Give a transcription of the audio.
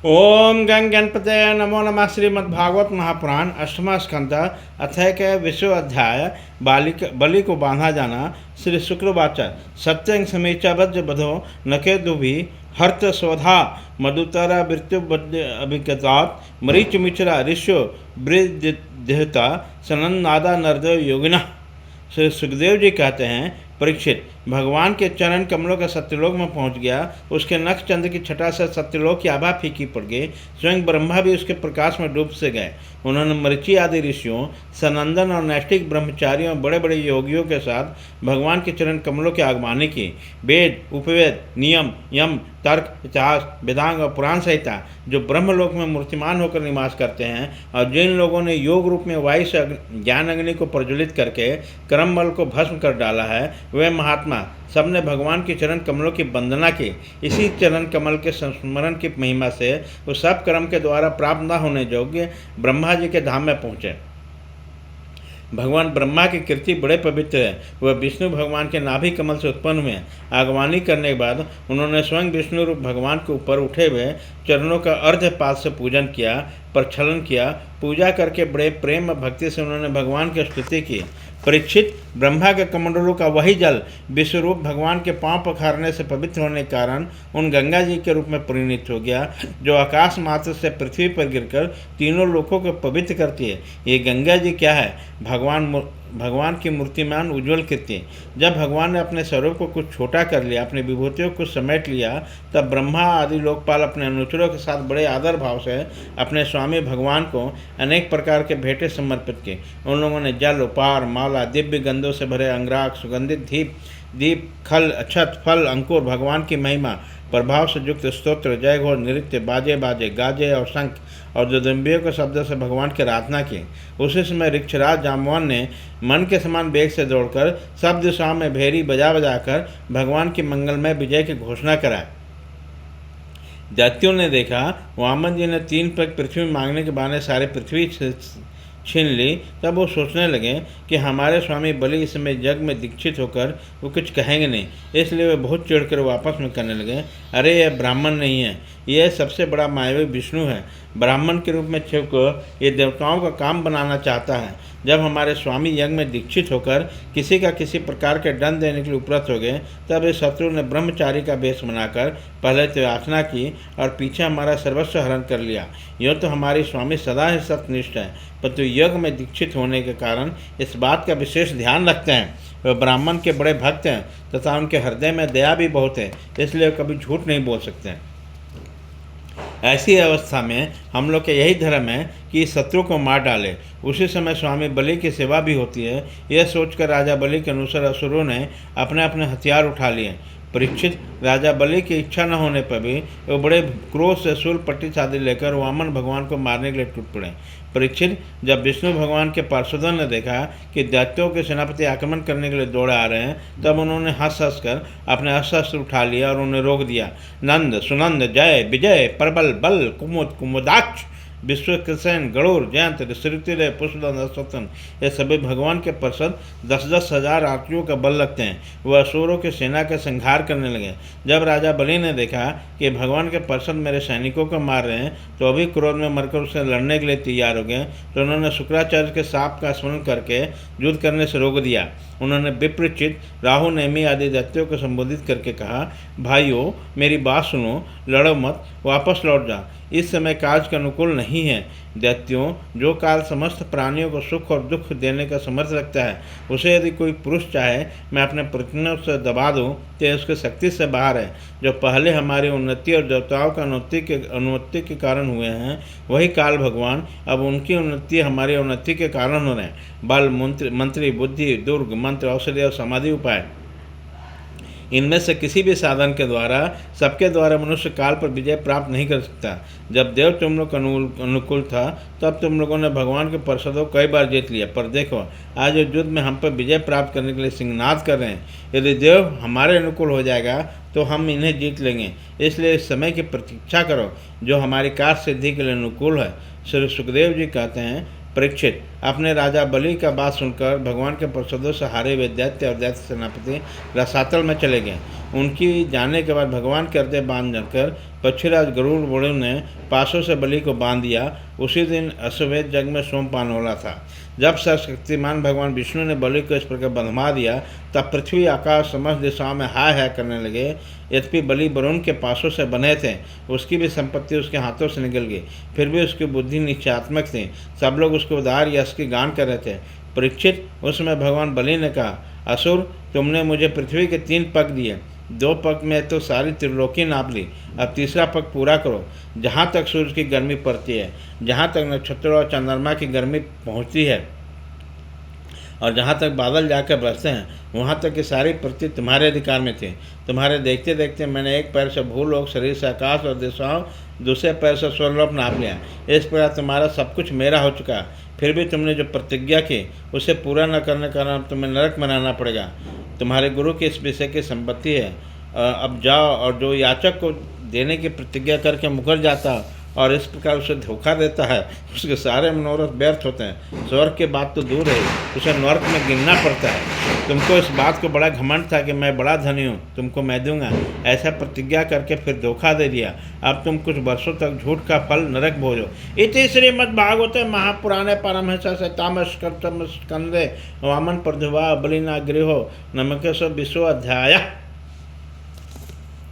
ओम गंग गणपतये नमो नमः। श्रीमद्भागवत महापुराण अष्टमा स्कंद अथय के विश्व अध्याय बलि को बांधा जाना। श्री शुक्रवाचर सत्यंग समीचावज्र बधो नके दुभि हर्त स्वधा मधुतरा मृत्यु अभिगतात मरीच मिचरा ऋष्यो बृहता सनन्नादा नरदेव योगिना। श्री सुखदेव जी कहते हैं, परीक्षित, भगवान के चरण कमलों का सत्यलोक में पहुंच गया। उसके नख चंद्र की छटा से सत्यलोक की आभा फीकी पड़ गई। स्वयं ब्रह्मा भी उसके प्रकाश में डूब से गए। उन्होंने मरीचि आदि ऋषियों, सनंदन और नैष्ठिक ब्रह्मचारियों, बड़े बड़े योगियों के साथ भगवान के चरण कमलों की आगवानी की। वेद, उपवेद, नियम, यम, तर्क, इतिहास, वेदांग और पुराण संहिता जो ब्रह्मलोक में मूर्तिमान होकर निवास करते हैं, और जिन लोगों ने योग रूप में वायु से ज्ञान अग्नि को प्रज्वलित करके कर्म बल को भस्म कर डाला है, वे महात्मा सबने भगवान के चरण कमलों की वंदना की। इसी चरण कमल के संस्मरण की महिमा से वो सब कर्म के द्वारा प्राप्त न होने योग्य ब्रह्मा जी के धाम में पहुँचे। भगवान ब्रह्मा की कीर्ति बड़े पवित्र है। वह विष्णु भगवान के नाभि कमल से उत्पन्न हुए। आगवानी करने के बाद उन्होंने स्वयं विष्णु रूप भगवान के ऊपर उठे हुए चरणों का अर्धपाद से पूजन किया, प्रक्षालन किया। पूजा करके बड़े प्रेम और भक्ति से उन्होंने भगवान की स्तुति की। परीक्षित, ब्रह्मा के कमंडलों का वही जल विश्वरूप भगवान के पांव पखारने से पवित्र होने के कारण उन गंगा जी के रूप में परिणित हो गया, जो आकाश मात्र से पृथ्वी पर गिरकर तीनों लोकों को पवित्र करती है। ये गंगा जी क्या है? भगवान की मूर्तिमान उज्ज्वल कीर्ति। जब भगवान ने अपने स्वरूप को कुछ छोटा कर लिया, अपनी विभूतियों को समेट लिया, तब ब्रह्मा आदि लोकपाल अपने अनुचरों के साथ बड़े आदर भाव से अपने स्वामी भगवान को अनेक प्रकार के भेंटें समर्पित की। उन लोगों ने जल, उपहार, माला, दिव्य गंधों से भरे अंगराग, सुगंधित दीप, खल, अक्षत, फल, अंकुर, भगवान की महिमा प्रभाव से युक्त स्तोत्र, जय घोष, नृत्य, बाजे गाजे और शंख और दुदुम्बियों के शब्दों से भगवान की आराधना की। उसी समय ऋक्षराज जाम्बवान ने मन के समान वेग से दौड़कर सब दिशाओं में भेरी बजाकर भगवान की मंगलमय विजय की घोषणा कराई। दैत्यों ने देखा वामन जी ने 3 पग पृथ्वी मांगने के बहाने सारी पृथ्वी छीन ली। तब वो सोचने लगे कि हमारे स्वामी बलि इस समय जग में दीक्षित होकर वो कुछ कहेंगे नहीं, इसलिए वे बहुत चिढ़कर वापस में करने लगे, अरे यह ब्राह्मण नहीं है, यह सबसे बड़ा मायावी विष्णु है। ब्राह्मण के रूप में छिपकर ये देवताओं का काम बनाना चाहता है। जब हमारे स्वामी यज्ञ में दीक्षित होकर किसी का किसी प्रकार के दंड देने के लिए उपरत हो गए, तब इस शत्रु ने ब्रह्मचारी का वेश बनाकर पहले तो याचना की और पीछे हमारा सर्वस्व हरण कर लिया। यूँ तो हमारे स्वामी सदा ही सत्यनिष्ठ है, परंतु यज्ञ में दीक्षित होने के कारण इस बात का विशेष ध्यान रखते हैं। वे ब्राह्मण के बड़े भक्त हैं तथा उनके हृदय में दया भी बहुत है, इसलिए कभी झूठ नहीं बोल सकते हैं। ऐसी अवस्था में हम लोग का यही धर्म है कि शत्रु को मार डाले। उसी समय स्वामी बलि की सेवा भी होती है। यह सोचकर राजा बलि के अनुसार असुरों ने अपने अपने हथियार उठा लिए। परीक्षित, राजा बलि की इच्छा न होने पर भी वो बड़े क्रोध से शूल पट्टी आदि लेकर वामन भगवान को मारने के लिए टूट पड़े। परीक्षित, जब विष्णु भगवान के पार्षदों ने देखा कि दैत्यों के सेनापति आक्रमण करने के लिए दौड़े आ रहे हैं, तब उन्होंने हंस कर अपने अस्त्र उठा लिया और उन्हें रोक दिया। नंद, सुनंद, जय, विजय, प्रबल, बल, कुमुद, कुमुदाक्ष, विश्वकृसेन, गरुड़, जयंत, ऋषिऋतुदय, पुष्पदंत, अश्वत्थन, ये सभी भगवान के पार्षद 10-10 हजार आर्थियों का बल रखते हैं। वह असुरों की सेना का संहार करने लगे। जब राजा बलि ने देखा कि भगवान के पार्षद मेरे सैनिकों को मार रहे हैं, तो अभी क्रोध में मरकर उससे लड़ने के लिए तैयार हो गए, तो उन्होंने शुक्राचार्य के शाप का स्मरण करके युद्ध करने से रोक दिया। उन्होंने विप्रचित, राहु, नेमी आदि दैत्यों को संबोधित करके कहा, भाइयों, मेरी बात सुनो, लड़ो मत, वापस लौट जाओ। इस समय काज के अनुकूल नहीं है। दैत्यों, जो काल समस्त प्राणियों को सुख और दुख देने का समर्थ रखता है, उसे यदि कोई पुरुष चाहे मैं अपने प्रयत्नों से दबा दूं, तो उसकी शक्ति से बाहर है। जो पहले हमारी उन्नति और देवताओं का अनुमति के कारण हुए हैं, वही काल भगवान अब उनकी उन्नति हमारी उन्नति के कारण हो रहे हैं। बल, मंत्री, बुद्धि, दुर्ग, मंत्र, औषधि और समाधि उपाय, इनमें से किसी भी साधन के द्वारा सबके द्वारा मनुष्य काल पर विजय प्राप्त नहीं कर सकता। जब देव तुम लोग अनुकूल था, तब तुम लोगों ने भगवान के पार्षदों कई बार जीत लिया, पर देखो आज युद्ध में हम पर विजय प्राप्त करने के लिए सिंहनाद कर रहे हैं। यदि देव हमारे अनुकूल हो जाएगा तो हम इन्हें जीत लेंगे। इसलिए इस समय की प्रतीक्षा करो जो हमारी कार्य सिद्धि के लिए अनुकूल है। श्री सुखदेव जी कहते हैं, परीक्षित, अपने राजा बलि का बात सुनकर भगवान के पार्षदों से हारे हुए दैत्य और दैत्य सेनापति रसातल में चले गए। उनकी जाने के बाद भगवान के हृदय बांध कर पक्षीराज गरुड़ बुढ़े ने पासों से बलि को बांध दिया। उसी दिन अश्वमेध यज्ञ में सोमपान वाला था। जब सर्वशक्तिमान भगवान विष्णु ने बलि को इस प्रकार बंधवा दिया, तब पृथ्वी आकाश समस्त दिशाओं में हाय हाय करने लगे। यद्यपि बलि वरुण के पासों से बने थे, उसकी भी संपत्ति उसके हाथों से निकल गई, फिर भी उसकी बुद्धि निश्चयात्मक थी। सब लोग उसके उदार यश की गान कर रहे थे। परीक्षित, उस समय भगवान बलि ने कहा, असुर, तुमने मुझे पृथ्वी के 3 पग दिए, 2 पग में तो सारी त्रिलोकी नाप ली, अब तीसरा पग पूरा करो। जहाँ तक सूर्य की गर्मी पड़ती है, जहाँ तक नक्षत्रों और चंद्रमा की गर्मी पहुँचती है, और जहाँ तक बादल जाकर बरसते हैं, वहाँ तक की सारी पृथ्वी तुम्हारे अधिकार में थी। तुम्हारे देखते देखते मैंने एक पैर से भूलोक, शरीर से आकाश और दिशाओं, दूसरे पैर से स्वर्गलोक नाप लिया। इस प्रकार तुम्हारा सब कुछ मेरा हो चुका। फिर भी तुमने जो प्रतिज्ञा की, उसे पूरा न करने का कारण तुम्हें नरक मनाना पड़ेगा। तुम्हारे गुरु की इस विषय की संपत्ति है। अब जाओ, और जो याचक को देने की प्रतिज्ञा करके मुकर जाता और इस प्रकार उसे धोखा देता है, उसके सारे मनोरथ व्यर्थ होते हैं। स्वर्ग की बात तो दूर है, उसे नरक में गिनना पड़ता है। तुमको इस बात को बड़ा घमंड था कि मैं बड़ा धनी हूँ, तुमको मैं दूंगा, ऐसा प्रतिज्ञा करके फिर धोखा दे दिया। अब तुम कुछ वर्षों तक झूठ का फल नरक भोजो। इति श्रीमद्भागवते महापुराणे परमहंस संहितायां स्कंदे वामन प्रभुवा बलिना गृहो नमकेश 20वां अध्याय।